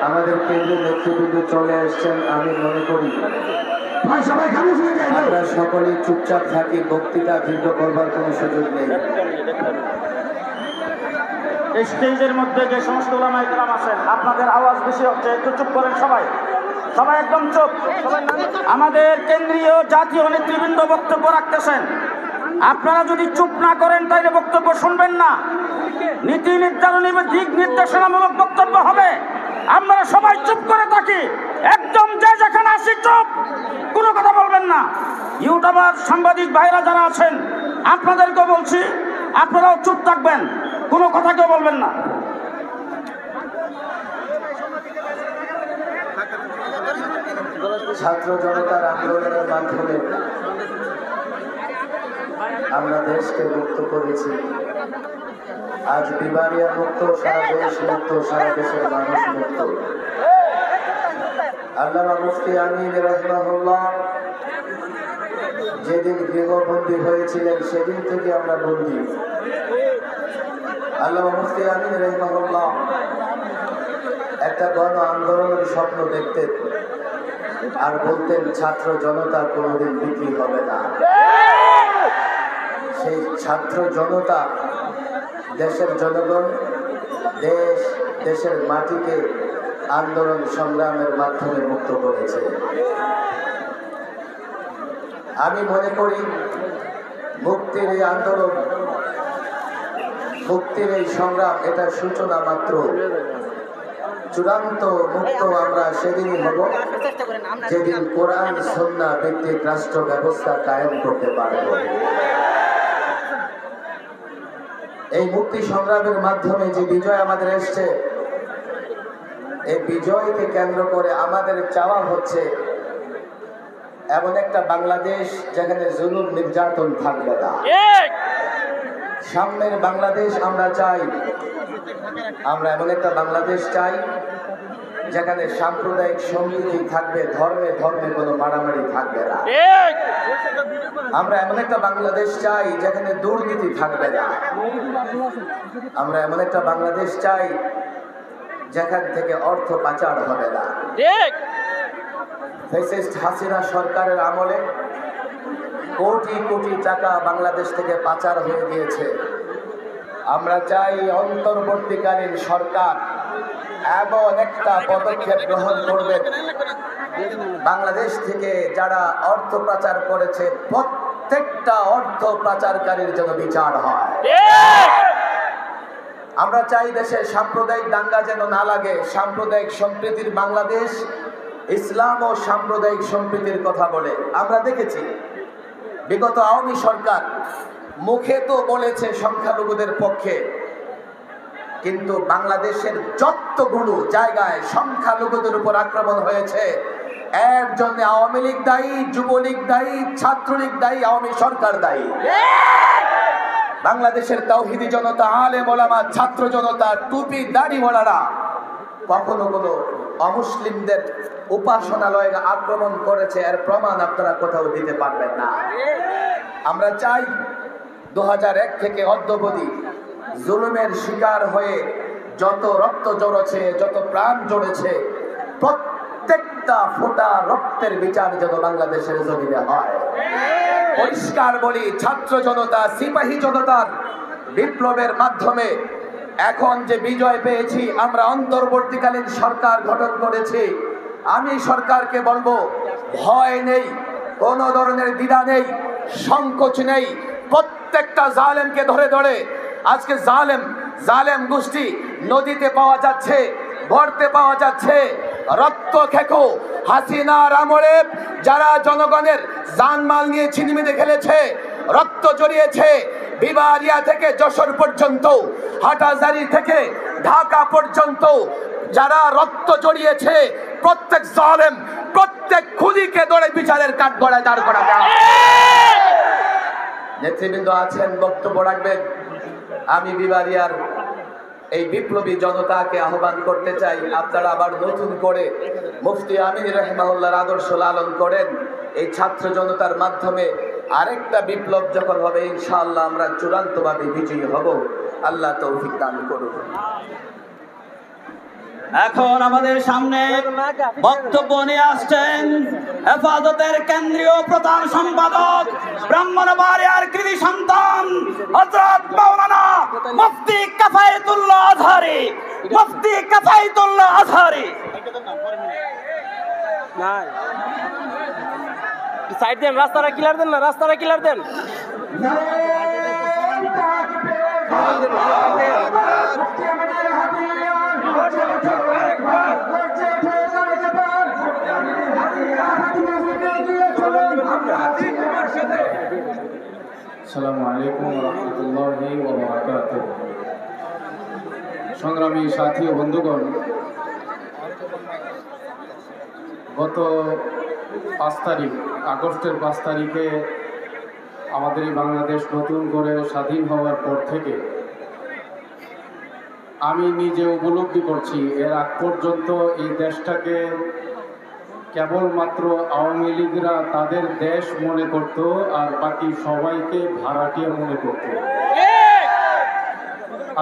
আমাদের কেন্দ্রীয় নেতৃবৃন্দ চলে আসছেন। আমি মনে করি আমরা সকলেই চুপচাপ থাকি, বক্তৃতা দীর্ঘ করবার কোনো সুযোগ নেই। স্টেজের মধ্যে যে সমস্ত ওলামায়ে কেরাম আছেন, আপনাদের আওয়াজ বেশি হচ্ছে, একটু চুপ করেন সবাই, সবাই একদম চুপ। আমাদের কেন্দ্রীয় জাতীয় নেতৃবৃন্দ বক্তব্য রাখতেছেন, আপনারা যদি চুপ না করেন তাহলে বক্তব্য শুনবেন না। নীতি নির্ধারণী দিক নির্দেশনামূলক বক্তব্য হবে, আপনারা সবাই চুপ করে থাকি, একদম যে যেখানে আসি চুপ, কোনো কথা বলবেন না। ইউটিউবার সাংবাদিক ভাইরা যারা আছেন আপনাদেরকেও বলছি, আপনারাও চুপ থাকবেন, কোনো কথা কেউ বলবেন না। ছাত্র জনতার আন্দোলনের মাধ্যমে আমরা দেশকে মুক্ত করেছি। আজ বিবারিয়া মুক্ত, সারা দেশ মুক্ত, সারা দেশের মানুষ মুক্ত। আল্লামা মুফতি আমিন রাহিমাহুল্লাহ যেদিন গৃহবন্দী হয়েছিলেন সেদিন থেকে আমরা বন্দী। আল্লামা মুফতি আমিন রাহিমাহুল্লাহ একটা গণ আন্দোলনের স্বপ্ন দেখতেন আর বলতেন ছাত্র জনতা কোনোদিন বিক্রি হবে না। সেই ছাত্র জনতা দেশের জনগণ, দেশের মাটিকে আন্দোলন সংগ্রামের মাধ্যমে মুক্ত করেছে। আমি মনে করি মুক্তির এই আন্দোলন, মুক্তির এই সংগ্রাম, এটা সূচনা মাত্র। চূড়ান্ত মুক্ত আমরা সেদিনই হব যেদিন কোরআন সুন্নাহ ভিত্তিক রাষ্ট্র ব্যবস্থা কায়েম করতে পারব। এই মুক্তি সংগ্রামের মাধ্যমে যে বিজয় আমাদের এসছে, এই বিজয়কে কেন্দ্র করে আমাদের চাওয়া হচ্ছে এমন একটা বাংলাদেশ যেখানে জুলুম নির্যাতন থাকবে না। সামনের বাংলাদেশ আমরা চাই। আমরা এমন একটা বাংলাদেশ চাই যেখানে সাম্প্রদায়িক সম্প্রীতি থাকবে, ধর্মে ধর্মে কোনো মারামারি থাকবে না। আমরা এমন একটা বাংলাদেশ চাই যেখানে দুর্নীতি থাকবে না। আমরা এমন একটা বাংলাদেশ চাই যেখান থেকে অর্থ পাচার হবে না। ফ্যাসিস্ট হাসিনা সরকারের আমলে কোটি কোটি টাকা বাংলাদেশ থেকে পাচার হয়ে গিয়েছে। আমরা চাই অন্তর্বর্তীকালীন সরকার এমন একটা পদক্ষেপ গ্রহণ করবেন, বাংলাদেশ থেকে যারা অর্থ পাচার করেছে প্রত্যেকটা অর্থ পাচারকারীর জন্য বিচার হয়। আমরা চাই দেশে সাম্প্রদায়িক দাঙ্গা যেন না লাগে। সাম্প্রদায়িক সম্প্রীতির বাংলাদেশ, ইসলাম ও সাম্প্রদায়িক সম্প্রীতির কথা বলে। আমরা দেখেছি বিগত আওয়ামী সরকার মুখে তো বলেছে সংখ্যালঘুদের পক্ষে, কিন্তু বাংলাদেশের যতগুলো জায়গায় সংখ্যালঘুদের উপর আক্রমণ হয়েছে এর জন্য আওয়ামী লীগ দায়ী, যুবলীগ দায়ী, ছাত্রলীগ দায়ী, আওয়ামী সরকার দায়ী। বাংলাদেশের তাওহীদি জনতা, আলেম ওলামা, ছাত্র জনতা, টুপি দাড়িওয়ালারা কখনো কোনো অমুসলিমদের উপাসনালয়ে আক্রমণ করেছে এর প্রমাণ আপনারা কোথাও দিতে পারবেন না। আমরা চাই 2001 থেকে অদ্যাবধি জুলুমের শিকার হয়ে যত রক্ত ঝরেছে, যত প্রাণ ঝরেছে, প্রত্যেকটা ফোঁটা রক্তের বিচার যেন বাংলাদেশের জমিনে হয়। পরিষ্কার বলি, ছাত্র জনতা, সিপাহী জনতার বিপ্লবের মাধ্যমে এখন যে বিজয় পেয়েছি, আমরা অন্তর্বর্তীকালীন সরকার গঠন করেছি। আমি সরকারকে বলবো, ভয় নেই, কোনো ধরনের দ্বিধা নেই, সংকোচ নেই। প্রত্যেকটা জালেমকে ধরে ধরে আজকে জালেম গোষ্ঠী নদীতে পাওয়া যাচ্ছে, গর্তে পাওয়া যাচ্ছে। রক্ত খেকো হাসিনার আমলে যারা জনগণের জানমাল নিয়ে ছিনিমিনি খেলেছে, রক্ত জড়িয়েছে, বিবারিয়া থেকে যশোর পর্যন্ত, হাটাজারি থেকে ঢাকা পর্যন্ত যারা রক্ত জড়িয়েছে, প্রত্যেক জালেম, প্রত্যেক খুনিকে ধরে বিচারের কাঠগড়ায় দাঁড় করা যায়। নেতৃবৃন্দ আছেন, বক্তব্য রাখবেন। আমি বিবারিয়ার এই বিপ্লবী জনতাকে আহ্বান করতে চাই, আপনারা আবার নতুন করে মুফতি আমিন রাহিমাহুল্লাহর আদর্শ লালন করেন। এই ছাত্র জনতার মাধ্যমে আরেকটা বিপ্লব যখন হবে ইনশাআল্লাহ আমরা চূড়ান্তভাবে বিজয়ী হব। আল্লাহ তৌফিক দান করুন। এখন আমাদের সামনে বক্তব্য নিয়ে আসছেন হেফাজতের কেন্দ্রীয় প্রধান সম্পাদক ব্রাহ্মণবাড়িয়ার কৃতি সন্তান হযরত মাওলানা মুফতি কাফায়েতুল্লাহ আজহারী। মুফতি কাফায়েতুল্লাহ আজহারী সাইড দেন, রাস্তাটা ক্লিয়ার দেন, না রাস্তাটা ক্লিয়ার দেন। আসসালামু আলাইকুম ওয়া রাহমাতুল্লাহি ওয়া বারাকাতুহু। সংগ্রামী সাথী ও বন্ধুগণ, গত 5 তারিখ আগস্টের 5 তারিখে আমাদের এই বাংলাদেশ নতুন করে স্বাধীন হওয়ার পর থেকে আমি নিজে উপলব্ধি করছি এর আগ পর্যন্ত এই দেশটাকে কেবলমাত্র আওয়ামী লীগরা তাদের দেশ মনে করত আর বাকি সবাইকে ভাড়াটিয়া মনে করত।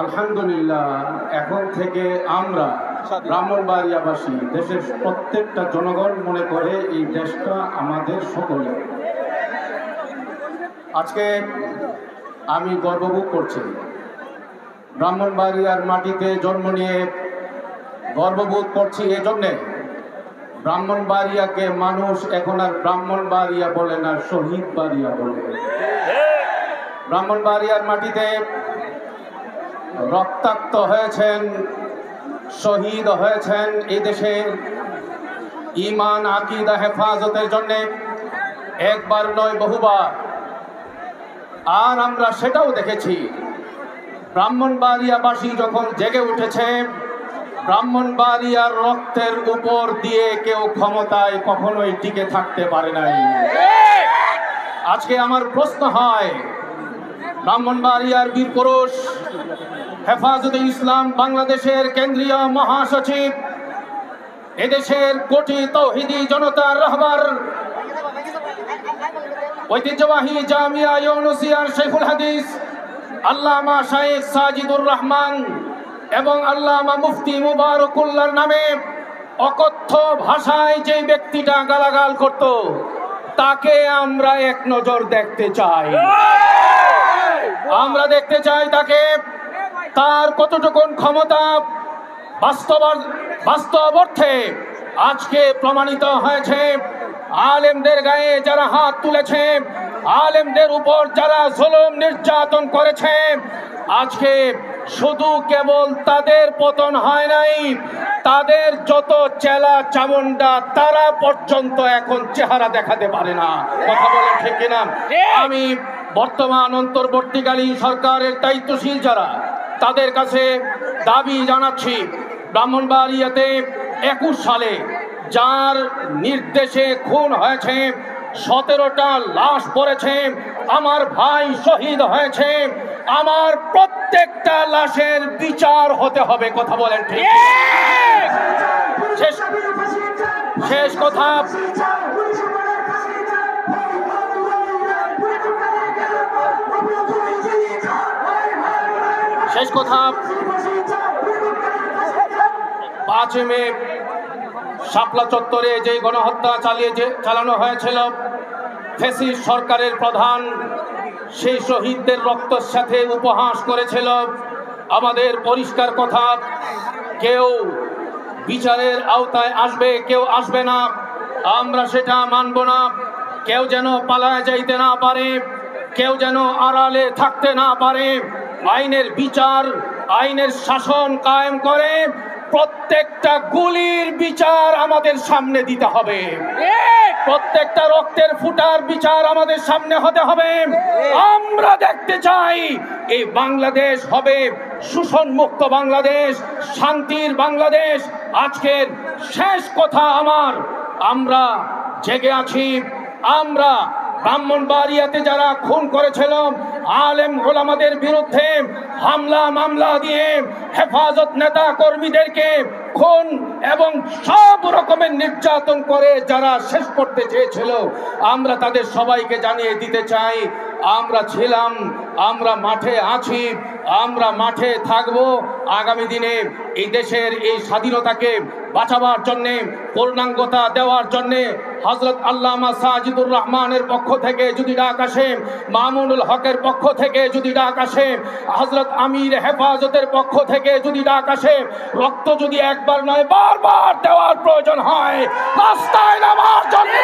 আলহামদুলিল্লাহ, এখন থেকে আমরা ব্রাহ্মণবাড়িয়াবাসী দেশের প্রত্যেকটা জনগণ মনে করে এই দেশটা আমাদের সকলে। আজকে আমি গর্ববোধ করছি, ব্রাহ্মণবাড়িয়ার মাটিতে জন্ম নিয়ে গর্ববোধ করছি। এজন্যে ব্রাহ্মণবাড়িয়াকে মানুষ এখন আর ব্রাহ্মণবাড়িয়া বলে না, শহীদ বাড়িয়া বলে। ব্রাহ্মণবাড়িয়ার মাটিতে রক্তাক্ত হয়েছেন, শহীদ হয়েছেন এই দেশের ঈমান আকীদা হেফাজতের জন্য, একবার নয় বহুবার। আর আমরা সেটাও দেখেছি, ব্রাহ্মণবাড়িয়াবাসী যখন জেগে উঠেছে, ব্রাহ্মণবাড়িয়ার রক্তের উপর দিয়ে কেউ ক্ষমতায় কখনোই টিকে থাকতে পারে নাই। আজকে আমার প্রশ্ন হয়, ব্রাহ্মণবাড়িয়ার বীর পুরুষ হেফাজতে ইসলাম বাংলাদেশের কেন্দ্রীয় মহাসচিব, এদেশের কোটি তৌহিদি জনতার রাহবার, ঐতিহ্যবাহী জামিয়া ইউনুসিয়ার শেখুল হাদিস আল্লামা শাইখ সাজিদুর রহমান এবং আল্লামা মুফতি মুবারকুল্লাহর নামে অকথ্য ভাষায় যে ব্যক্তিটা গালাগাল করত, তাকে আমরা এক নজর দেখতে চাই। আমরা দেখতে চাই তাকে, তার কতটুকু ক্ষমতা বাস্তব অর্থে আজকে প্রমাণিত হয়েছে। আলেমদের গায়ে যারা হাত তুলেছে, আলেমদের উপর যারা জুলুম নির্যাতন করেছে, আজকে শুধু কেবল তাদের পতন হয় নাই, তাদের যত চেলা চামুন্ডা তারা পর্যন্ত এখন চেহারা দেখাতে পারে না। কথা বলে ঠিক কিনা? আমি বর্তমান অন্তর্বর্তীকালীন সরকারের দায়িত্বশীল যারা, তাদের কাছে দাবি জানাচ্ছি, ব্রাহ্মণবাড়িয়াতে 21 সালে যার নির্দেশে খুন হয়েছে, 17টা লাশ পড়েছে, আমার ভাই শহীদ হয়েছে, আমার প্রত্যেকটা লাশের বিচার হতে হবে। কথা বলেন ঠিক? শেষ কথা, শেষ কথা 5 মে শাপলা চত্বরে যে গণহত্যা চালানো হয়েছিল, ফ্যাসিস্ট সরকারের প্রধান সেই শহীদদের রক্তের সাথে উপহাস করেছিল। আমাদের পরিষ্কার কথা, কেউ বিচারের আওতায় আসবে, কেউ আসবে না, আমরা সেটা মানব না। কেউ যেন পালায় যাইতে না পারে, কেউ যেন আড়ালে থাকতে না পারে। আইনের বিচার, আইনের শাসন কায়েম করে প্রত্যেকটা গুলির বিচার আমাদের সামনে দিতে হবে, প্রত্যেকটা রক্তের ফুটার বিচার আমাদের সামনে হতে হবে। আমরা দেখতে চাই এই বাংলাদেশ হবে শোষণ মুক্ত বাংলাদেশ, শান্তির বাংলাদেশ। আজকের শেষ কথা আমার, আমরা জেগে আছি। আমরা ব্রাহ্মণবাড়িয়াতে যারা খুন করেছিল আলেম ওলামাদের বিরুদ্ধে হামলা মামলা দিয়ে হেফাজত নেতা কর্মীদেরকে খুন এবং সব রকমের নির্যাতন করে যারা শেষ করতে চেয়েছিল, আমরা তাদের সবাইকে জানিয়ে দিতে চাই আমরা ছিলাম, আমরা মাঠে আছি, আমরা মাঠে থাকব। আগামী দিনে এই দেশের এই স্বাধীনতাকে বাঁচাবার জন্যে, পূর্ণাঙ্গতা দেওয়ার জন্যে হযরত আল্লামা সাজিদুর রহমানের পক্ষ থেকে যদি ডাক আসে, মামুনুল হকের পক্ষ থেকে যদি ডাক আসে, হযরত আমির হেফাজতের পক্ষ থেকে যদি ডাক আসে, রক্ত যদি একবার নয় বারবার দেওয়ার প্রয়োজন হয়, রাস্তায় নামার জন্য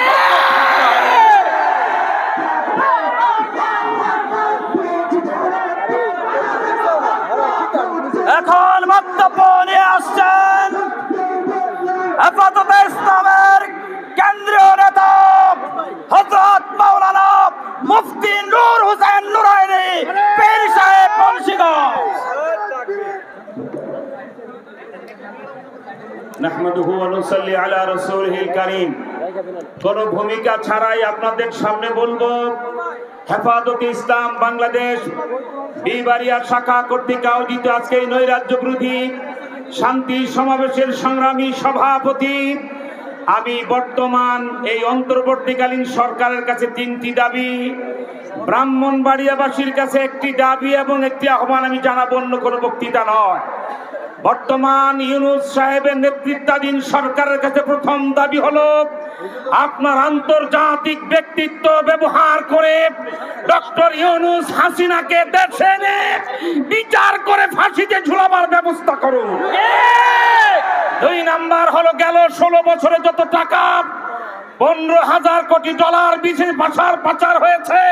এখন বক্তব্য নিয়ে আসছেন হেফাজতে ইসলামের কেন্দ্রীয় নেতা হযরত মাওলানা মুফতি নূর হোসেন নুরাইনি পীর সাহেব মুন্সিগঞ্জ। নাহমাদুহু ওয়া নুসাল্লি আলা রাসূলিহিল কারীম। কোন ভূমিকা ছাড়াই আপনাদের সামনে বলবো, হেফাজতে ইসলাম বাংলাদেশ বিবাড়িয়া শাখা কর্তৃক আয়োজিত আজকে এই নৈরাজ্য বিরোধী শান্তি সমাবেশের সংগ্রামী সভাপতি আমি বর্তমান এই অন্তর্বর্তীকালীন সরকারের কাছে 3টি দাবি, ব্রাহ্মণবাড়িয়াবাসীর কাছে একটি দাবি এবং একটি আহ্বান আমি জানাবো, অন্য কোনো বক্তৃতা নয়। বর্তমান ইউনূস সাহেবের নেতৃত্বাধীন সরকারের কাছে প্রথম দাবি হলো, আপনার আন্তর্জাতিক ব্যক্তিত্ব ব্যবহার করে ডক্টর ইউনূস হাসিনাকে দেশে এনে বিচার করে ফাঁসিতে ঝুলাবার ব্যবস্থা করুন। 2 নাম্বার হলো, গেল 16 বছরে যত টাকা 15,000 কোটি ডলার বিদেশে পাচার হয়েছে,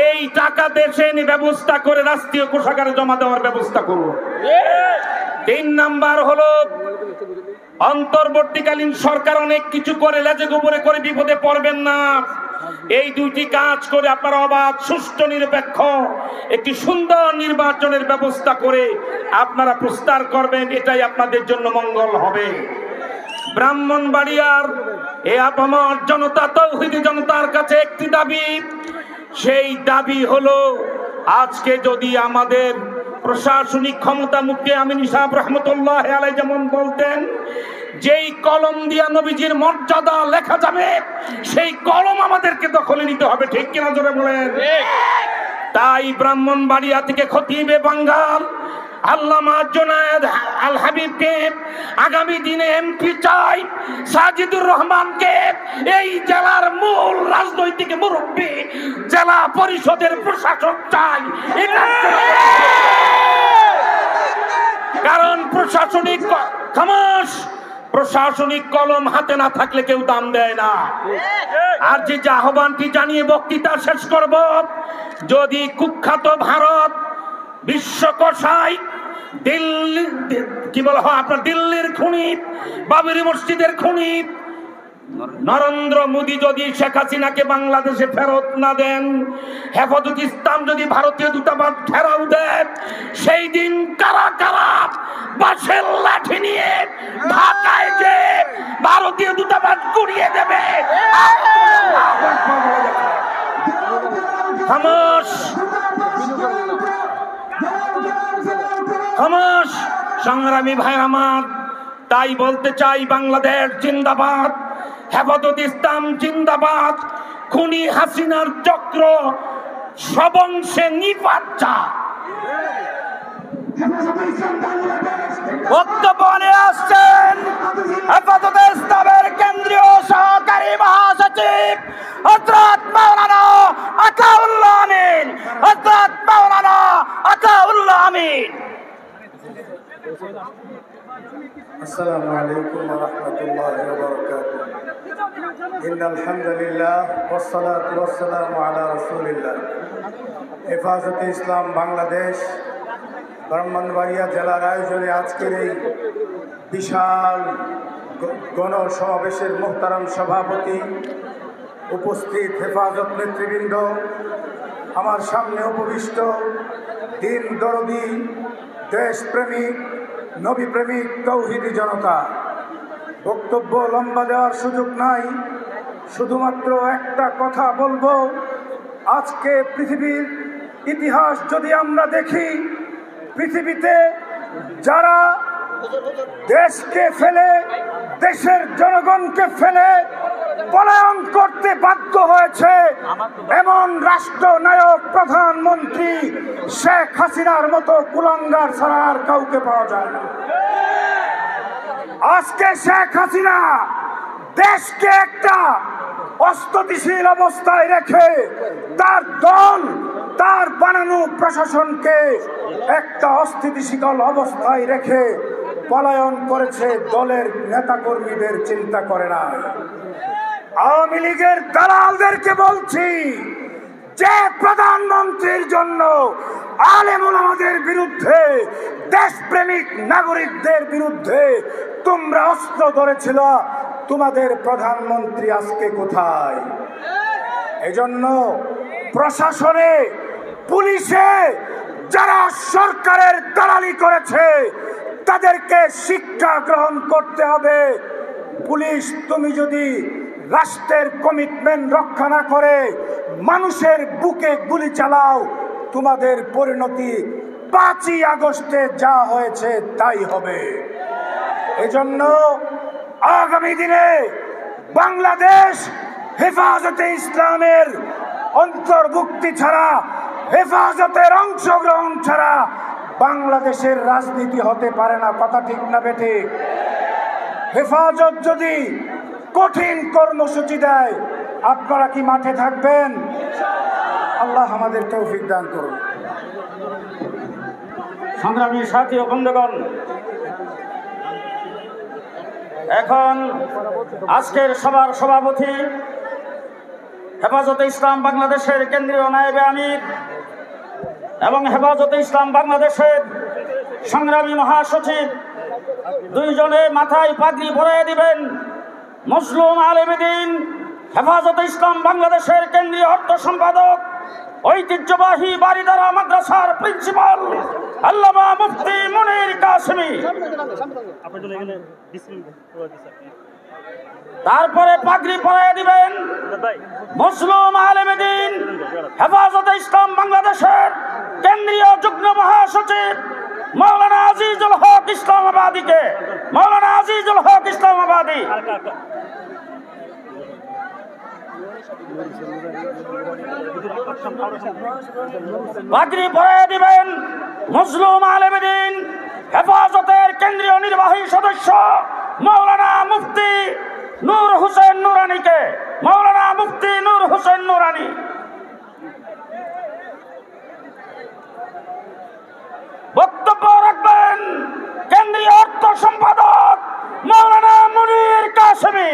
এই টাকা দেশে এনে ব্যবস্থা করে রাষ্ট্রীয় কোষাগারে জমা দেওয়ার ব্যবস্থা করুন। 3 নাম্বার হলো, অন্তর্বর্তীকালীন সরকার অনেক কিছু করে লেজে গোবরে করে বিপদে পড়বেন না। এই 2টি কাজ করে আপনারা অবাধ, সুষ্ঠু, নিরপেক্ষ একটি সুন্দর নির্বাচনের ব্যবস্থা করে আপনারা প্রস্তার করবেন, এটাই আপনাদের জন্য মঙ্গল হবে। ব্রাহ্মণবাড়িয়ার এই আপামর জনতা, তৌহিদি জনতার কাছে একটি দাবি, সেই দাবি হলো, আজকে যদি আমাদের প্রশাসনিক ক্ষমতা মুক্তি আমিন সাহেব রহমতুল্লাহ আলাইহি যেমন বলতেন, যেই কলম দিয়া নবীজির মর্যাদা লেখা যাবে সেই কলম আমাদেরকে দখলে নিতে হবে, ঠিক কিনা জোরে বলেন? তাই ব্রাহ্মণবাড়িয়া থেকে খতিবে বাঙ্গাল আল্লামা জুনায়েদ আল হাবিবকে আগামী দিনে এমপি চাই, সাজিদুর রহমানকে এই জেলার মূল রাজনৈতিক মুরব্বী, জেলা পরিষদের প্রশাসক চাই। কারণ প্রশাসনিক কলম হাতে না থাকলে কেউ দাম দেয় না। আর যে আহ্বানটি জানিয়ে বক্তৃতা শেষ করব, যদি কুখ্যাত ভারত বিশ্বকোষায় দিল্লি কি বলা হয় আপনার দিল্লির খুনি, বাবরি মসজিদের খুনি নরেন্দ্র মোদী যদি শেখ হাসিনাকে বাংলাদেশে ফেরত না দেন, হেফাজতে ইসলাম যদি ভারতীয় দূতাবাস ঘেরাও দেয়, সেই দিন কারা কারা বাঁশের লাঠি নিয়ে ঢাকায় যে ভারতীয় দূতাবাস গুড়িয়ে দেবে। খামোশ খামোশ সংগ্রামী ভাই আমার, তাই বলতে চাই, বাংলাদেশ জিন্দাবাদ, হেফাজতে ইসলাম জিন্দাবাদ। খুনি হাসিনার চক্র সবংশে নিপাত চা। বক্তব্য নিয়ে আসছেন হেফাজতে ইসলামের কেন্দ্রীয় সহকারী মহাসচিব হযরত মাওলানা আতাউল্লাহ আমিন। হযরত মাওলানা আতাউল্লাহ আমিন। السلام عليكم ورحمة الله وبركاته. إن الحمد لله والصلاة والسلام على رسول الله. হেফাজতে ইসলাম বাংলাদেশ ব্রাহ্মণবাড়িয়া জেলার আয়োজনে আজকের এই বিশাল গণসমাবেশের মোহতারাম সভাপতি, উপস্থিত হেফাজত নেতৃবৃন্দ, আমার সামনে উপবিষ্ট দিন দরদি, দেশপ্রেমিক, নবীপ্রেমিক, তৌহিদি জনতা, বক্তব্য লম্বা দেওয়ার সুযোগ নাই, শুধুমাত্র একটা কথা বলবো। আজকে পৃথিবীর ইতিহাস যদি আমরা দেখি, পৃথিবীতে যারা দেশকে ফেলে, দেশের জনগণকে ফেলে পলায়ন করতে বাধ্য হয়েছে এমন রাষ্ট্রনায়ক প্রধানমন্ত্রী শেখ হাসিনার মতো কুলাঙ্গার ছাড়া আর কাউকে পাওয়া যায় না। আজকে শেখ হাসিনা দেশকে একটা অস্থিতিশীল অবস্থায় রেখে তার দল, তার বানানো প্রশাসনকে একটা অস্থিতিশীল অবস্থায় রেখে পলায়ন করেছে। দলের নেতাকর্মীদের চিন্তা করে না। আওয়ামী লীগের দালালদেরকে বলছি, যে প্রধানমন্ত্রীর জন্য আলেম ওলামাদের বিরুদ্ধে, দেশপ্রেমিক নাগরিকদের বিরুদ্ধে তোমরা অস্ত্র ধরেছিল, তোমাদের প্রধানমন্ত্রী আজকে কোথায়? এজন্য প্রশাসনে, পুলিশে যারা সরকারের দালালি করেছে তাদেরকে শিক্ষা গ্রহণ করতে হবে। পুলিশ, তুমি যদি রাষ্ট্রের কমিটমেন্ট রক্ষা না করে মানুষের বুকে গুলি চালাও, তোমাদের পরিণতি 5ই আগস্টে যা হয়েছে তাই হবে। এজন্য আগামী দিনে বাংলাদেশ হেফাজতে ইসলামের অন্তর্ভুক্তি ছাড়া, হেফাজতের অংশগ্রহণ ছাড়া বাংলাদেশের রাজনীতি হতে পারে না। কথা ঠিক না বেঠিক? হেফাজত যদি কঠিন কর্মসূচি দেয়, আপনারা কি মাঠে থাকবেন? আল্লাহ আমাদের তৌফিক দান করুন। সংগ্রামী সাথী ও বন্ধুগণ, এখন আজকের সভার সভাপতি, হেফাজতে ইসলাম বাংলাদেশের কেন্দ্রীয় নায়েবে আমির এবং হেফাজতে ইসলাম বাংলাদেশের সংগ্রামী মহাসচিব, দুইজনে মাথায় পাগড়ি পরিয়ে দিবেন মজলুম আলেমদ্দিন, হেফাজতে ইসলাম বাংলাদেশের কেন্দ্রীয় অর্থ সম্পাদক, ঐতিহ্যবাহী বারিদারা মাদ্রাসার প্রিন্সিপাল আল্লামা মুফতি মুনির কাসেমি। তারপরে পাগড়ি পরিয়ে দিবেন মজলুম আলেমদ্দিন, হেফাজতে ইসলাম বাংলাদেশের কেন্দ্রীয় যুগ্ম মহাসচিব মৌলানা আজিজুল হক ইসলামাবাদীকে। মৌলানা আজিজুল হক ইসলামাবাদী। পাগড়ি পরিয়ে দিবেন মজলুম আলেমদ্দিন, হেফাজতের কেন্দ্রীয় নির্বাহী সদস্য মৌলানা মুফতি নূর হোসেন নুরানীকে। মৌলানা মুফতি নূর হোসেন নুরানী। বক্তব্য রাখবেন কেন্দ্রীয় অর্থ সম্পাদক মৌলানা মুনির কাসেমি।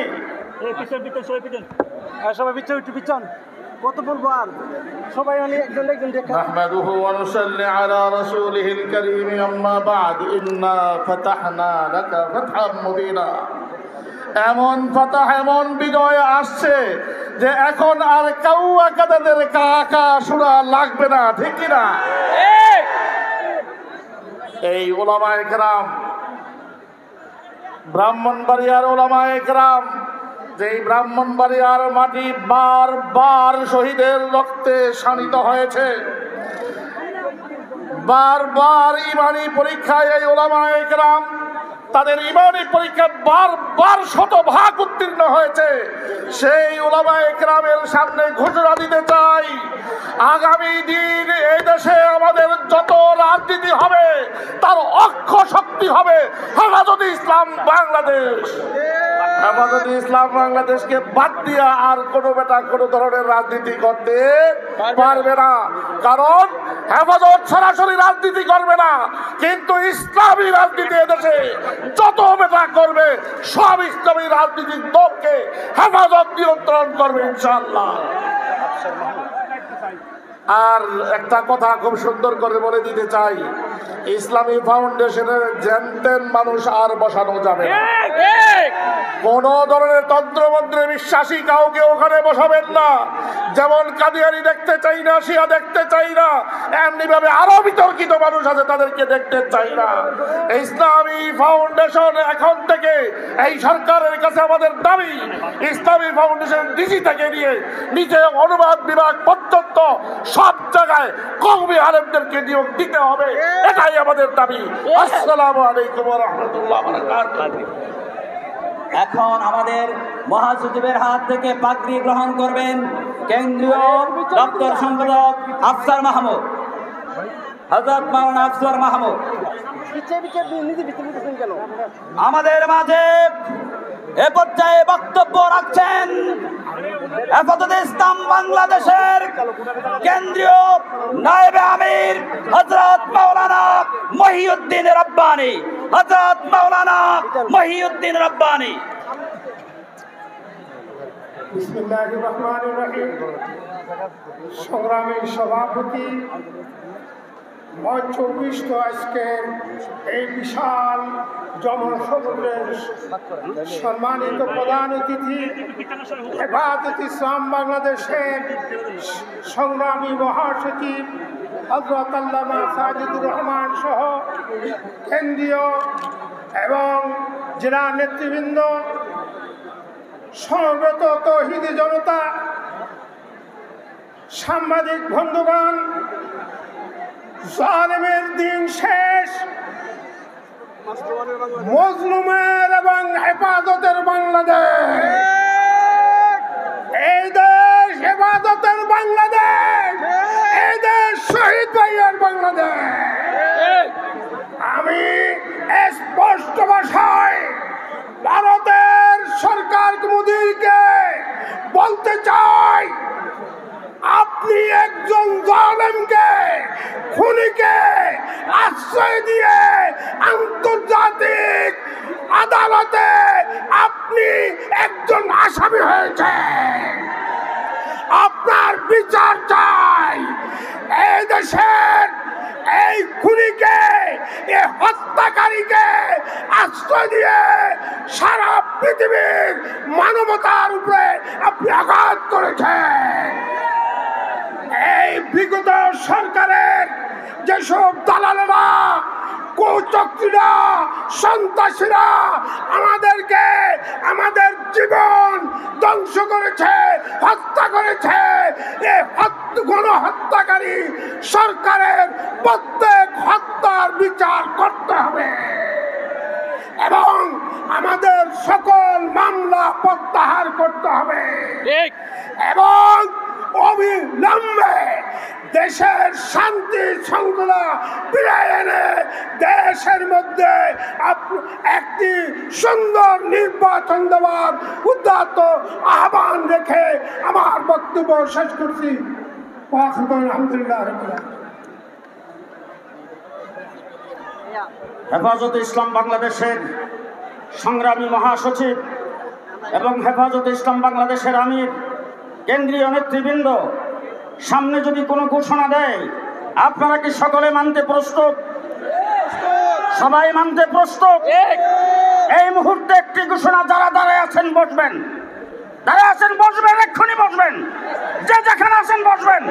সবাই পিছন একটু পিছন, কত বলবো আর, সবাই একজন একজন দেখে। নাহমাদুহু ওয়া নুসাল্লি আলা রাসূলিহিল কারীম, আম্মা বা'দ, ইন্না ফাতাহনা লাকা ফাতহাম মুবিনা। এমন ফাতাহ, এমন বিজয় আসছে যে এখন আর কাউয়া কাদাদের কাকা শোনা লাগবে না, ঠিক কি না? এই ওলামায়ে কেরাম, ব্রাহ্মণবাড়িয়ার ওলামায়ে কেরাম, যেই ব্রাহ্মণবাড়িয়ার মাটি বারবার শহীদের রক্তে শানিত হয়েছে, বারবার ইমানি পরীক্ষায় এই ওলামায়ে কেরাম তাদের ইমানি পরীক্ষা বারবার শতভাগ উত্তীর্ণ হয়েছে। সেই ওলামায়ে কেরামের সামনে ঘোষণা দিতে চাই, আগামী দিন এই দেশে আমাদের যত রাজনীতি হবে তার অক্ষ শক্তি হবে হেফাজতে ইসলাম বাংলাদেশ। হেফাজতে ইসলাম বাংলাদেশকে বাদ দিয়া আর কোনো বেটা কোনো ধরনের রাজনীতি করতে পারবে না। কারণ হেফাজত সরাসরি রাজনীতি করবে না, কিন্তু ইসলামী রাজনীতি এদেশে যত বেটা করবে সব ইসলামী রাজনীতির দলকে হেফাজত নিয়ন্ত্রণ করবে ইনশাআল্লাহ। আর একটা কথা খুব সুন্দর করে বলে দিতে চাই, ইসলামী ফাউন্ডেশনের জেনতেন মানুষ আর বসানো যাবে না। কোন ধরনের তন্ত্রমন্ত্রে বিশ্বাসী কাউকে ওখানে বসাবেন না। যেমন কাদিয়ানি দেখতে চাই না, শিয়া দেখতে চাই না, এমনি ভাবে আরো বিতর্কিত মানুষ আছে তাদেরকে দেখতে চাই না। ইসলামী ফাউন্ডেশন এখন থেকে এই সরকারের কাছে আমাদের দাবি, ইসলামী ফাউন্ডেশন ডিজি থেকে নিয়ে নিচে অনুবাদ বিভাগ পর্যন্ত সব জায়গায় কওমি আলেমদেরকে নিয়োগ দিতে হবে, এটাই আমাদের দাবি। আসসালামু আলাইকুম ওয়া রাহমাতুল্লাহি ওয়া বারাকাতুহু। এখন আমাদের মহাসচিবের হাত থেকে পাগড়ি গ্রহণ করবেন কেন্দ্রীয় দপ্তর সম্পাদক আফসার মাহমুদ, হযরত মাওলানা আফসার মাহমুদ। আমাদের মাঝে এ পর্যায়ে বক্তব্য রাখছেন হেফাজতে ইসলাম বাংলাদেশের কেন্দ্রীয় নায়েবে আমির হযরত মাওলানা মহিউদ্দিন রব্বানী। হযরত মাওলানা মহিউদ্দিন রব্বানী। বিসমিল্লাহির রহমানির রহিম। সংগ্রামী সভাপতি, মঞ্চ উপবিষ্ট আজকের এই বিশাল জনসমুদ্রের সম্মানিত প্রধান অতিথি, হেফাজতে ইসলাম বাংলাদেশের সংগ্রামী মহাসচিব হযরত আল্লামা সাজিদুর রহমান সহ কেন্দ্রীয় এবং জেলা নেতৃবৃন্দ, সমবেত তৌহিদি জনতা, সাংবাদিক বন্ধুগণ, জালেমের দিন শেষ, মজলুমের এবং হেফাজতের বাংলাদেশ। এই দেশ হেফাজতের বাংলাদেশ, এই দেশ শহীদ ভাইয়ের বাংলাদেশ। আমি স্পষ্ট ভাষায় ভারতের সরকার মোদীকে বলতে চাই, আপনি একজন জালেমকে, খুনিকে আশ্রয় দিয়ে আন্তর্জাতিক আদালতে আপনি একজন আসামি হয়েছে। আপনার বিচার চাই। এই দেশের এই খুনিকে, এই হত্যাকারীকে আশ্রয় দিয়ে সারা পৃথিবীর মানবতার উপরে আপনি আঘাত করেছেন। এই বিগত সরকারের যেসব দালালেরা, কুচক্রীরা, সন্ত্রাসীরা আমাদেরকে, আমাদের জীবন ধ্বংস করেছে, হত্যা করেছে, এই গণহত্যাকারী সরকারের প্রত্যেক হত্যার বিচার করতে হবে এবং আমাদের সকল মামলা প্রত্যাহার করতে হবে এবং অবিলম্বে দেশের শান্তি শৃঙ্খলা ফিরিয়ে এনে দেশের মধ্যে একটি সুন্দর নির্বাচন দেওয়ার উদাত্ত আহ্বান রেখে আমার বক্তব্য শেষ করছি। আলহামদুলিল্লাহ। হেফাজতে ইসলাম বাংলাদেশের সংগ্রামী মহাসচিব এবং হেফাজতে ইসলাম বাংলাদেশের আমির, কেন্দ্রীয় নেতৃবৃন্দ, সামনে যদি কোনো ঘোষণা দেয় আপনারা কি সকলে মানতে প্রস্তুত? সবাই মানতে প্রস্তুত? এই মুহূর্তে একটি ঘোষণা, যারা দাঁড়ায় আছেন বসবেন, দাঁড়ায় আছেন বসবেন, এক্ষুনি বসবেন, যে যেখানে আছেন বসবেন।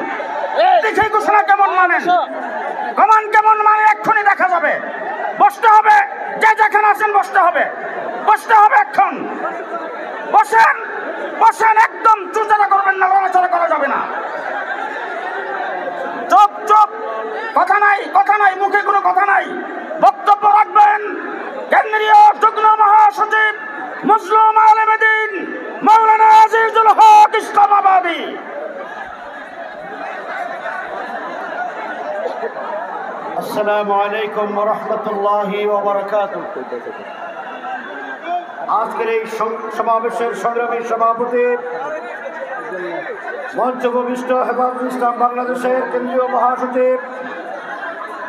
দেখি ঘোষণা কেমন মানেন, কমান কেমন মানে এক্ষুনি দেখা যাবে। বসতে হবে, যে যেখানে আছেন বসতে হবে, বসতে হবে এখন। বসেন, বসেন, একদম চুচারা করবেন না, লড়াচড়া করা যাবে না। চুপ চুপ, কথা নাই, কথা নাই, মুখে কোনো কথা নাই। বক্তব্য রাখবেন কেন্দ্রীয় যুগ্ম মহাসচিব মুসলিম আলেম দ্বীন মাওলানা আজিজুল হক ইসলামাবাদী। আসসালামু আলাইকুম ওয়া রাহমাতুল্লাহি ওয়া বারাকাতুহু। আজকের এই সমাবেশের সংগ্রামী সভাপতি, মঞ্চ উপবিষ্ট হেফাজতে ইসলাম বাংলাদেশের কেন্দ্রীয় মহাসচিব,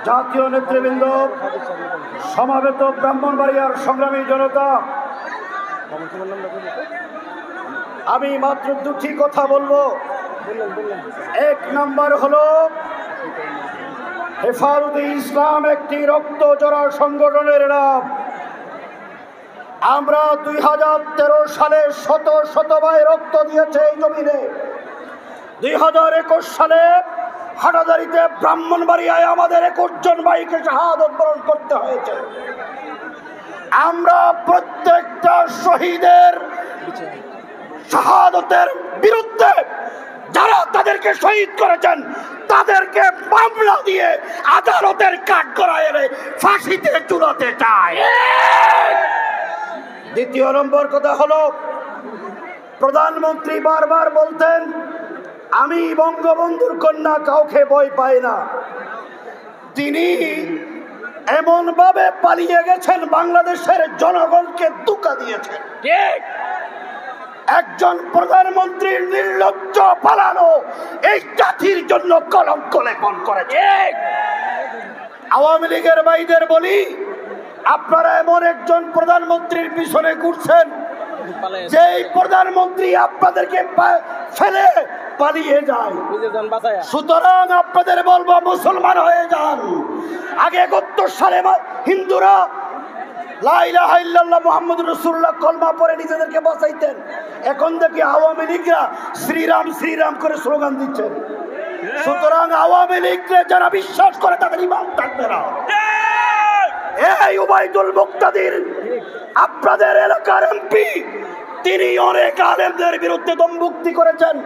জাতীয় নেতৃবৃন্দ, সমাবেত ব্রাহ্মণবাড়িয়ার সংগ্রামী জনতা, আমি মাত্র দুটি কথা বলবো। এক নাম্বার হলো, হেফাজতে ইসলাম একটি রক্ত জড়া সংগঠনের নাম। আমরা 2013 সালে শত শত ভাই রক্ত দিয়েছে এই জমিনে। 2021 সালে হাটাজারিতে ব্রাহ্মণবাড়িয়ায় আমাদের 21 জন ভাইকে শাহাদত বরণ করতে হয়েছে। আমরা প্রত্যেকটা শহীদের শাহাদতের বিরুদ্ধে যারা তাদেরকে শহীদ করেছেন তাদেরকে মামলা দিয়ে আদালতের কাঠগড়ায় এনে ফাঁসিতে ঝুলাতে চায়। দ্বিতীয় নম্বর কথা হলো, প্রধানমন্ত্রী বারবার বলতেন আমি বঙ্গবন্ধুর কন্যা, কাউকে ভয় পাই না। তিনি এমন ভাবে পালিয়ে গেছেন, বাংলাদেশের জনগণকে ধোঁকা দিয়েছেন। ঠিক একজন প্রধানমন্ত্রীর নির্লজ্জ পালানো এই জাতির জন্য কলঙ্ক লেপন করেছে। আওয়ামী লীগের ভাইদের বলি, আপনারা এমন একজন প্রধানমন্ত্রীর পিছনে ঘুরছেন যেই প্রধানমন্ত্রী আপনাদেরকে ফেলে পালিয়ে যায়। সুতরাং আপনাদের বলবো মুসলমান হয়ে যান। আগে 71 সালে হিন্দুরা লা ইলাহা ইল্লাল্লাহ মুহাম্মাদুর রাসূলুল্লাহ কলমা পড়ে নিজেদেরকে বাঁচাইতেন। এখন দেখি আওয়ামী লীগরা শ্রীরাম শ্রীরাম করে স্লোগান দিচ্ছেন। সুতরাং আওয়ামী লীগকে যারা বিশ্বাস করে তাদের ঈমান থাকবে না। এই উবাইদুল মুক্তাদির আপনাদের এলাকার এমপি, তিনি অনেক আলেমদের বিরুদ্ধে দমভুক্তি করেছেন।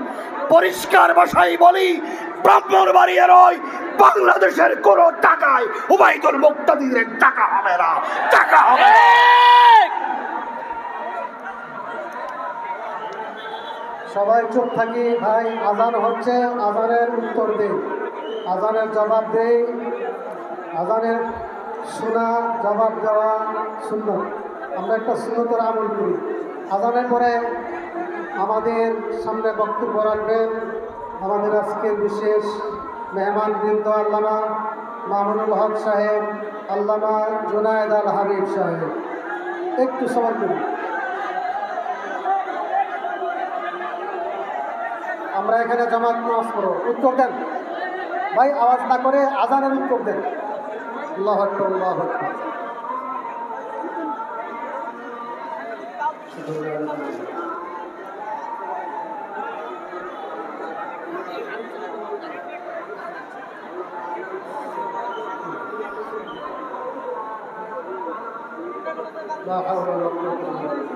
পরিষ্কার ভাষায় বলি, ব্রাহ্মণবাড়িয়ার ওই বাংলাদেশের কোন টাকায় উবাইদুল মুক্তাদিরের টাকা হবে না, টাকা হবে না। সবাই চুপ থাকি ভাই, আজান হচ্ছে, আজানের উত্তর দেই, আজানের জবাব দেই। আজানের শোনা, জবাব দেওয়া সুন্নত। আমরা একটা সুন্নতের আমল করি। আজানের পরে আমাদের সামনে বক্তব্য রাখবেন আমাদের আজকের বিশেষ মেহমান বৃন্দ আল্লামা মামুনুল হক সাহেব, আল্লামা জুনায়েদ আল হাবিব সাহেব। একটু সময় করি। আমরা এখানে জামাত নামাজ পড়ো, উত্তর দেন ভাই, আওয়াজ না করে আজানের উত্তর দেন। আল্লাহু আকবার, আল্লাহু আকবার। لا حول ولا قوة إلا بالله।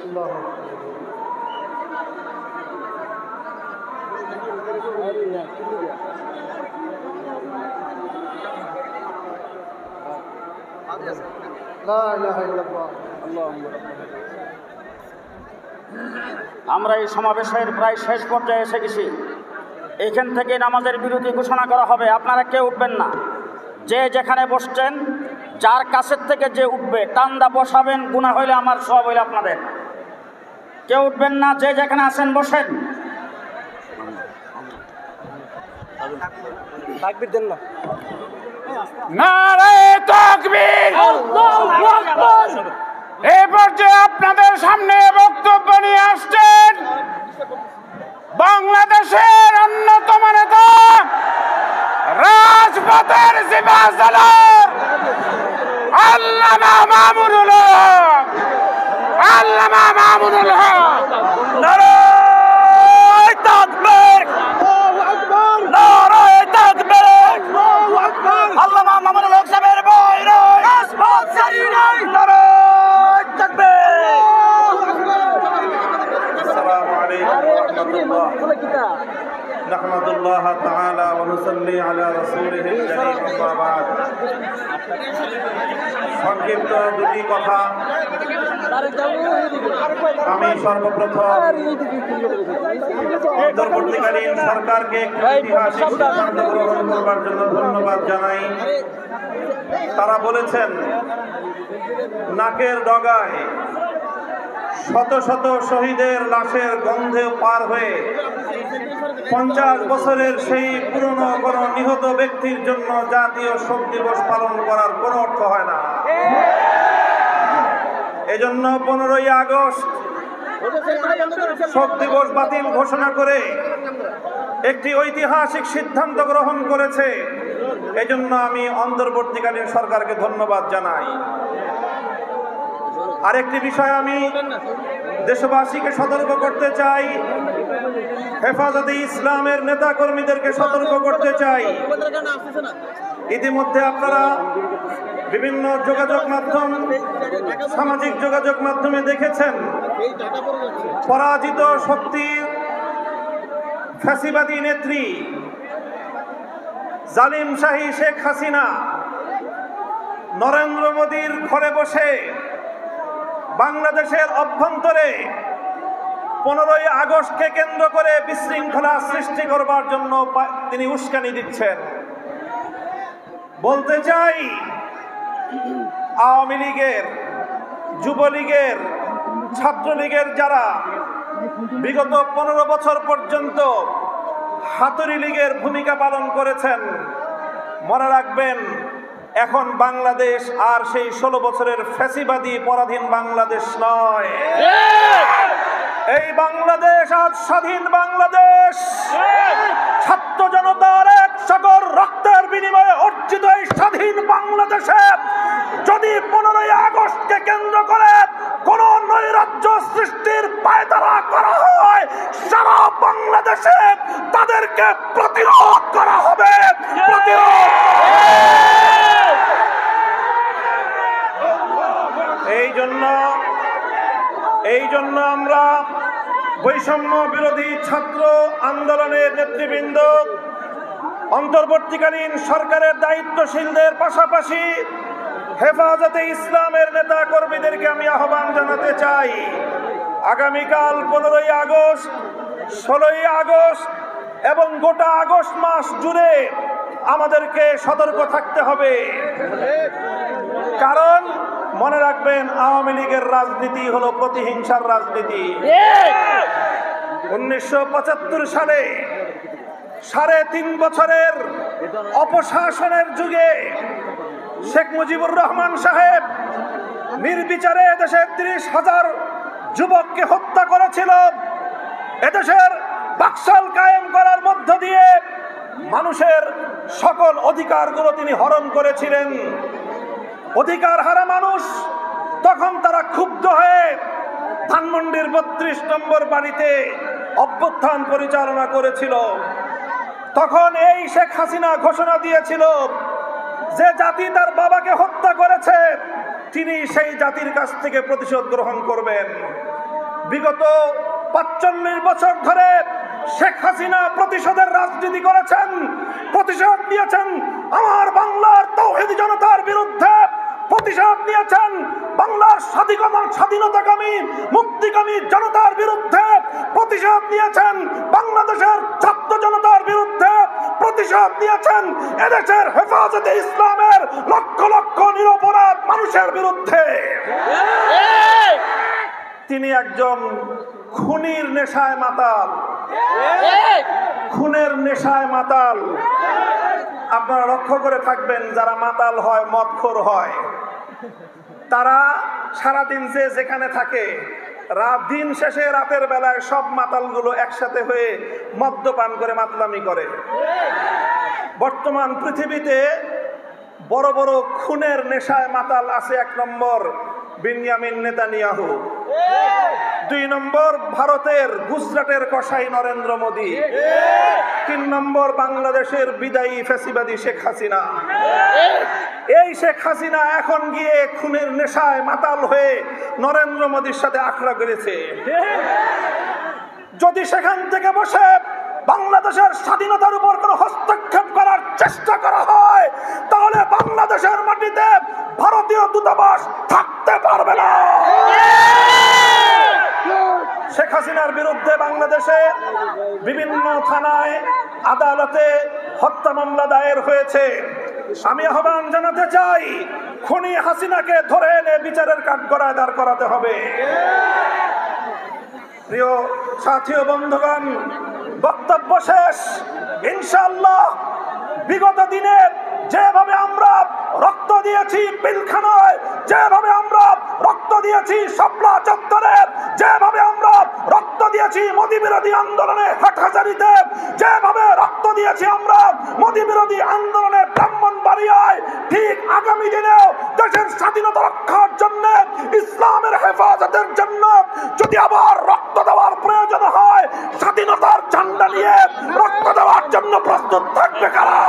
الله لا إله إلا الله اللهم আমরা এই সমাবেশের প্রায় শেষ পর্যায়ে এসে গেছি। এখান থেকে নামাজের বিরতি ঘোষণা করা হবে। আপনারা কেউ উঠবেন না। যে যেখানে বসছেন, যার কাছের থেকে যে উঠবে টান্দা বসাবেন, গুনাহ হইলে আমার, সব হইলে আপনাদের। কেউ উঠবেন না, যে যেখানে আছেন বসেন। তাকবীর দেন না। নারে তাকবীর, আল্লাহু আকবার। এই পর্যায়ে আপনাদের সামনে বক্তব্য নিয়ে আসছেন বাংলাদেশের অন্যতম নেতা, রাজপথের সিপাহসালার আল্লামা মামুনুল হক। আল্লামা মামুনুল হক, নারে তাকবীর, আল্লাহু আকবার, নারে তাকবীর, আল্লাহু আকবার। আল্লামা মামুনুল হক সাহেবের বাইরে রাজপথ জারি নাই, নারে তাকবীর। আসসালামু আলাইকুম ওয়া রাহমাতুল্লাহ। নাহমাদুল্লাহ তাআলা ওয়া নুসাল্লি আলা রাসূলিহিল কারীম, আম্মা বা'দ। সংক্ষিপ্ত দুটি কথা। আমি সর্বপ্রথম অন্তর্বর্তীকালীন সরকারকে ঐতিহাসিক সিদ্ধান্ত গ্রহণ করবার জন্য ধন্যবাদ জানাই। তারা বলেছেন নাকের ডগায় শত শত শহীদের লাশের গন্ধে পার হয়ে 50 বছরের সেই পুরনো কোন নিহত ব্যক্তির জন্য জাতীয় শোক দিবস পালন করার কোনো অর্থ হয় না। এজন্য 15ই আগস্ট শোক দিবস বাতিল ঘোষণা করে একটি ঐতিহাসিক সিদ্ধান্ত গ্রহণ করেছে। এজন্য আমি অন্তর্বর্তীকালীন সরকারকে ধন্যবাদ জানাই। আরেকটি বিষয় আমি দেশবাসীকে সতর্ক করতে চাই, হেফাজতে ইসলামের নেতা কর্মীদেরকে সতর্ক করতে চাই। ইতিমধ্যে আপনারা বিভিন্ন যোগাযোগ মাধ্যম, সামাজিক যোগাযোগ মাধ্যমে দেখেছেন পরাজিত শক্তির ফ্যাসিবাদী নেত্রী জালিম শাহী শেখ হাসিনা নরেন্দ্র মোদীর ঘরে বসে বাংলাদেশের অভ্যন্তরে 15ই আগস্টকে কেন্দ্র করে বিশৃঙ্খলা সৃষ্টি করবার জন্য তিনি উস্কানি দিচ্ছেন। বলতে চাই, আওয়ামী লীগের, যুবলীগের, ছাত্রলীগের যারা বিগত 15 বছর পর্যন্ত হাতুড়ি লীগের ভূমিকা পালন করেছেন, মনে রাখবেন এখন বাংলাদেশ আর সেই 16 বছরের ফ্যাসিবাদী পরাধীন বাংলাদেশ নয়। এই বাংলাদেশ আজ স্বাধীন বাংলাদেশ। ছাত্র জনতার এক সাগর রক্তের বিনিময়ে অর্জিত এই স্বাধীন বাংলাদেশে যদি 15ই আগস্টকে কেন্দ্র করে কোন নৈরাজ্য সৃষ্টির পায়তারা করা হয়, সারা বাংলাদেশে তাদেরকে প্রতিরোধ করা হবে। এই জন্য আমরা বৈষম্য বিরোধী ছাত্র আন্দোলনের নেতৃবৃন্দ, অন্তর্বর্তীকালীন সরকারের দায়িত্বশীলদের পাশাপাশি হেফাজতে ইসলামের নেতা কর্মীদেরকে আমি আহ্বান জানাতে চাই, আগামীকাল 15ই আগস্ট, 16ই আগস্ট এবং গোটা আগস্ট মাস জুড়ে আমাদেরকে সতর্ক থাকতে হবে। কারণ মনে রাখবেন, আওয়ামী লীগের রাজনীতি হলো প্রতিহিংসার রাজনীতি। 1975 সালে 3.5 বছরের অপশাসনের যুগে শেখ মুজিবুর রহমান সাহেব নির্বিচারে দেশের 30,000 যুবককে হত্যা করেছিল। এদেশের বাকশাল কায়েম করার মধ্য দিয়ে মানুষের সকল অধিকারগুলো তিনি হরণ করেছিলেন। অধিকার হারা মানুষ তখন তারা ক্ষুব্ধ হয়ে ধানমন্ডির 32 নম্বর বাড়িতে অভ্যুত্থান পরিচালনা করেছিল। তখন এই শেখ হাসিনা ঘোষণা দিয়েছিল যে জাতি তার বাবাকে হত্যা করেছে তিনি সেই জাতির কাছ থেকে প্রতিশোধ গ্রহণ করবেন। বিগত 45 বছর ধরে শেখ হাসিনা প্রতিশোধের রাজনীতি করেছেন, প্রতিশোধ নিয়েছেন আমার বাংলার তাওহীদি জনতার বিরুদ্ধে, প্রতিশোধ নিয়েছেন বাংলার স্বাধীনতাকামী মুক্তিকামী জনতার বিরুদ্ধে, প্রতিশোধ নিয়েছেন বাংলাদেশের ছাত্র জনতার বিরুদ্ধে, প্রতিশোধ নিয়েছেন এদেশের হেফাজতে ইসলামের লক্ষ লক্ষ নিরপরাধ মানুষের বিরুদ্ধে। তিনি একজন খুনির নেশায় মাতাল, খুনের নেশায় মাতাল। আপনারা লক্ষ্য করে থাকবেন, যারা মাতাল হয়, মদখোর হয়, তারা সারাদিন যে যেখানে থাকে, দিন শেষে রাতের বেলায় সব মাতালগুলো একসাথে হয়ে মদ্যপান করে মাতলামি করে। বর্তমান পৃথিবীতে বড় বড় খুনের নেশায় মাতাল আছে। 1 নম্বর বিনিয়ামিন নেতানিয়াহু, 2 নম্বর ভারতের গুজরাটের কসাই নরেন্দ্র মোদী, 3 নম্বর বাংলাদেশের বিদায়ী ফ্যাসিবাদী শেখ হাসিনা। এই শেখ হাসিনা এখন গিয়ে খুনের নেশায় মাতাল হয়ে নরেন্দ্র মোদীর সাথে আখড়া করেছে। যদি সেখান থেকে বসে বাংলাদেশের স্বাধীনতার উপর কোনো হস্তক্ষেপ করার চেষ্টা করা হয়, তাহলে বাংলাদেশের মাটিতে ভারতীয় দূতাবাস থাকতে পারবে না। শেখ হাসিনার বিরুদ্ধে বাংলাদেশে বিভিন্ন থানায়, আদালতে হত্যা মামলা দায়ের হয়েছে। আমি আহ্বান জানাতে চাই, খুনি হাসিনাকে ধরে এনে বিচারের কাঠগড়ায় দাঁড় করাতে হবে। প্রিয় সাথী ও বন্ধুগণ, বক্তব্য শেষ। ইনশাআল্লাহ বিগত দিনে যেভাবে আমরা রক্ত দিয়েছি পিলখানায়, যেভাবে আমরা রক্ত দিয়েছি শাপলা চত্বরে, যেভাবে আমরা রক্ত দিয়েছি মোদী বিরোধী আন্দোলনে হাটহাজারীতে, যেভাবে রক্ত দিয়েছি আমরা মোদী বিরোধী আন্দোলনে ব্রাহ্মণবাড়িয়ায়, ঠিক আগামী দিনেও দেশের স্বাধীনতা রক্ষার জন্য, ইসলামের হেফাজতের জন্য যদি আবার রক্ত দেওয়ার প্রয়োজন হয়, স্বাধীনতার ঝান্ডা নিয়ে রক্ত দেওয়ার জন্য প্রস্তুত থাকবে কারা?